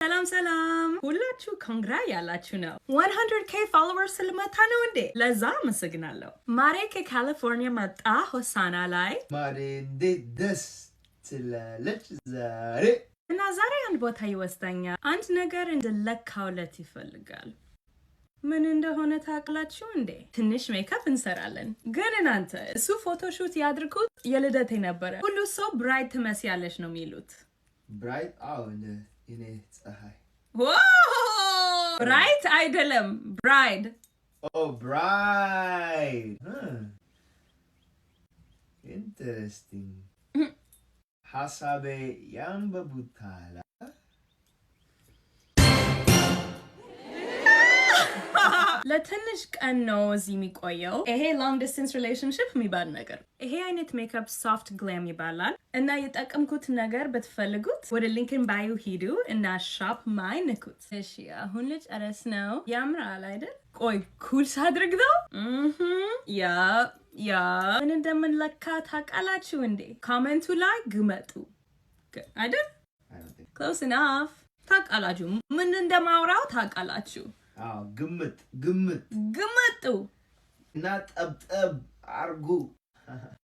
ሰላም ሁላችሁ ኮንግራ ያላችሁ ነው 100k followers ስለመታ ነው እንዴ ለዛ አመሰግናለሁ ማሬ ከካሊፎርኒያ መጣ ሆሳና ላይ ማሬ እንዴት ደስ ትላለች ዛሬ እና ዛሬ አንድ ቦታ ይወስደኛል አንድ ነገር እንድለካውለት ይፈልጋል ምን እንደሆነ ታውቃላችሁ እንዴ ትንሽ ሜካፕ እንሰራለን ግን እናንተ እሱ ፎቶሹት ያድርጉት የልደቴ ነበረ ሁሉ ሰው ብራይት ትመስያለሽ ነው የሚሉት ብራይት አዎ እኔ ፀሐይ ብራይት አይደለም ብራይድ ብራይድ ኢንተረስቲንግ ሐሳቤ ያንበቡታል ለትንሽ ቀን ነው እዚህ የሚቆየው ይሄ ሎንግ ዲስታንስ ሪሌሽንሺፕ የሚባል ነገር ይሄ አይነት ሜካፕ ሶፍት ግላም ይባላል እና የጠቀምኩት ነገር ብትፈልጉት ወደ ሊንክን ባዩ ሂዱ እና ሾፕ ማይ ንኩት እሺ አሁን ልጨርስ ነው ያምራል አይደል ቆይ ኩል ሳድርግ ነው ያ ምን እንደምንለካ ታውቃላችሁ እንዴ ኮሜንቱ ላይ ግመጡ አይደል close enough ታውቃላችሁ ምን እንደማውራው ታውቃላችሁ ግምቱ ግመጡ እና ጠብጠብ አርጉ